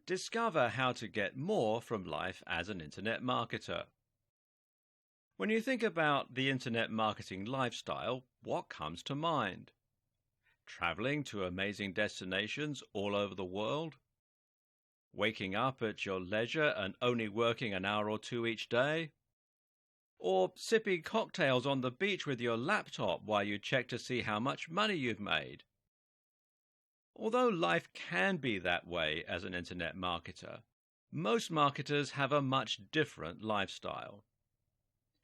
discover how to get more from life as an internet marketer. When you think about the internet marketing lifestyle, what comes to mind? Traveling to amazing destinations all over the world? Waking up at your leisure and only working an hour or two each day? Or sipping cocktails on the beach with your laptop while you check to see how much money you've made? Although life can be that way as an internet marketer, most marketers have a much different lifestyle.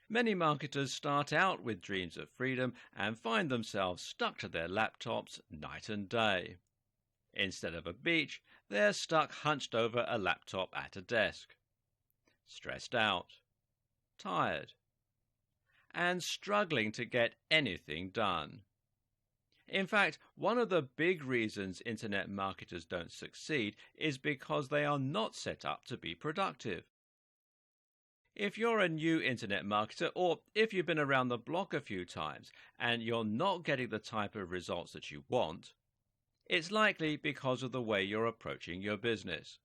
Many marketers start out with dreams of freedom and find themselves stuck to their laptops night and day. Instead of a beach, they're stuck hunched over a laptop at a desk. Stressed out, tired, and struggling to get anything done. In fact, one of the big reasons internet marketers don't succeed is because they are not set up to be productive. If you're a new internet marketer, or if you've been around the block a few times and you're not getting the type of results that you want, it's likely because of the way you're approaching your business.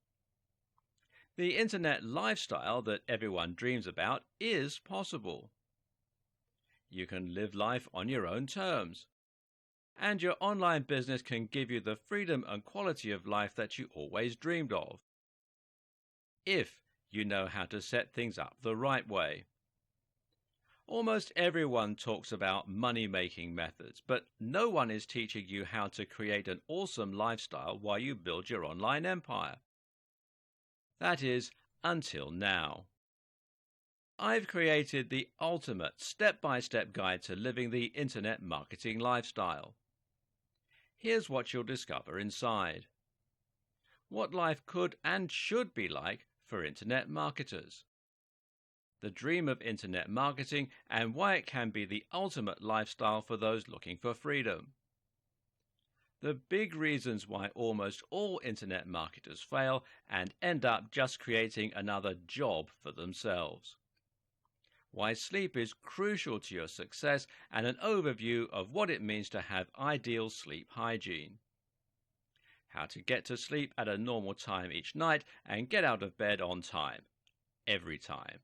The internet lifestyle that everyone dreams about is possible. You can live life on your own terms. And your online business can give you the freedom and quality of life that you always dreamed of, if you know how to set things up the right way. Almost everyone talks about money-making methods, but no one is teaching you how to create an awesome lifestyle while you build your online empire. That is, until now. I've created the ultimate step-by-step guide to living the internet marketing lifestyle. Here's what you'll discover inside. What life could and should be like for internet marketers. The dream of internet marketing and why it can be the ultimate lifestyle for those looking for freedom. The big reasons why almost all internet marketers fail and end up just creating another job for themselves. Why sleep is crucial to your success, and an overview of what it means to have ideal sleep hygiene. How to get to sleep at a normal time each night and get out of bed on time, every time.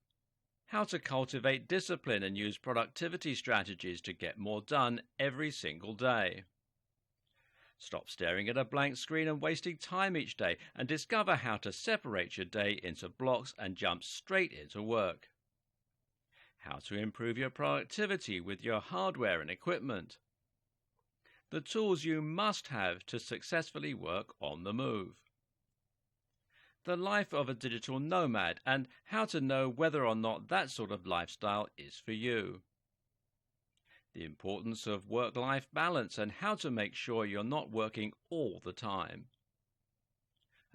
How to cultivate discipline and use productivity strategies to get more done every single day. Stop staring at a blank screen and wasting time each day, and discover how to separate your day into blocks and jump straight into work. How to improve your productivity with your hardware and equipment. The tools you must have to successfully work on the move. The life of a digital nomad and how to know whether or not that sort of lifestyle is for you. The importance of work-life balance and how to make sure you're not working all the time.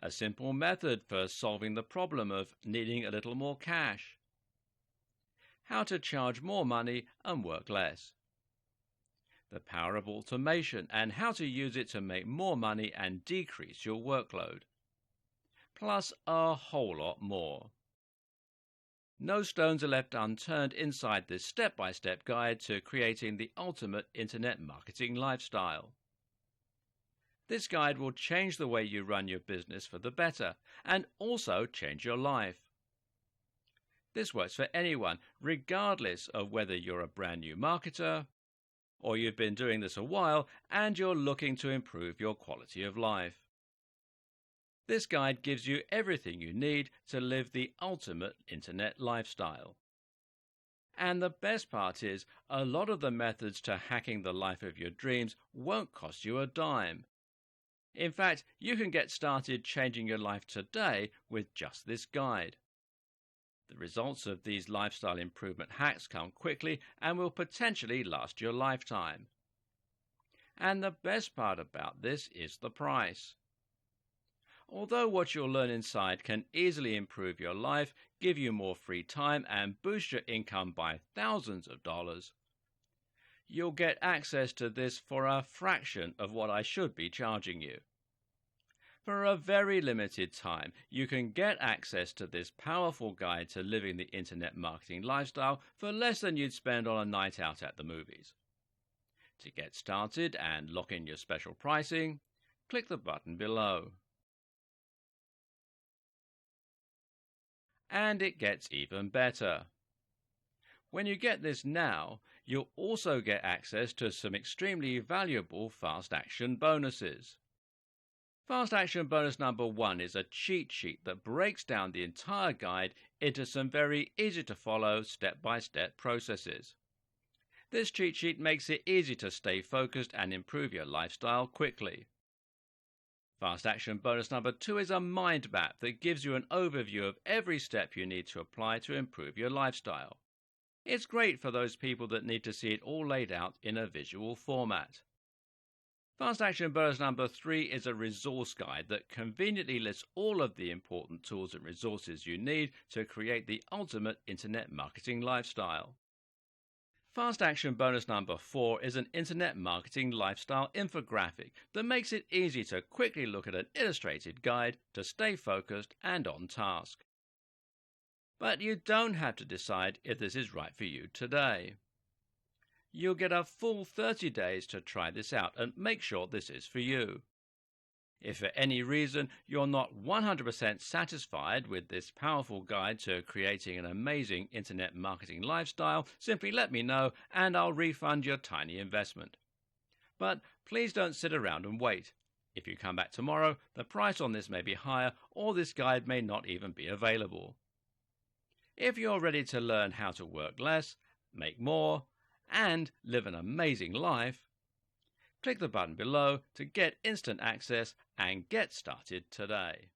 A simple method for solving the problem of needing a little more cash. How to charge more money and work less. The power of automation and how to use it to make more money and decrease your workload. Plus a whole lot more. No stones are left unturned inside this step-by-step guide to creating the ultimate internet marketing lifestyle. This guide will change the way you run your business for the better and also change your life. This works for anyone, regardless of whether you're a brand new marketer or you've been doing this a while and you're looking to improve your quality of life. This guide gives you everything you need to live the ultimate internet lifestyle. And the best part is, a lot of the methods to hacking the life of your dreams won't cost you a dime. In fact, you can get started changing your life today with just this guide. The results of these lifestyle improvement hacks come quickly and will potentially last your lifetime. And the best part about this is the price. Although what you'll learn inside can easily improve your life, give you more free time, and boost your income by thousands of dollars, you'll get access to this for a fraction of what I should be charging you. For a very limited time, you can get access to this powerful guide to living the internet marketing lifestyle for less than you'd spend on a night out at the movies. To get started and lock in your special pricing, click the button below. And it gets even better. When you get this now, you'll also get access to some extremely valuable fast action bonuses. Fast action bonus number 1 is a cheat sheet that breaks down the entire guide into some very easy to follow step-by-step processes. This cheat sheet makes it easy to stay focused and improve your lifestyle quickly. Fast action bonus number 2 is a mind map that gives you an overview of every step you need to apply to improve your lifestyle. It's great for those people that need to see it all laid out in a visual format. Fast action bonus number 3 is a resource guide that conveniently lists all of the important tools and resources you need to create the ultimate internet marketing lifestyle. Fast action bonus number 4 is an internet marketing lifestyle infographic that makes it easy to quickly look at an illustrated guide to stay focused and on task. But you don't have to decide if this is right for you today. You'll get a full 30 days to try this out and make sure this is for you. If for any reason you're not 100% satisfied with this powerful guide to creating an amazing internet marketing lifestyle, simply let me know and I'll refund your tiny investment. But please don't sit around and wait. If you come back tomorrow, the price on this may be higher or this guide may not even be available. If you're ready to learn how to work less, make more, and live an amazing life, click the button below to get instant access and get started today.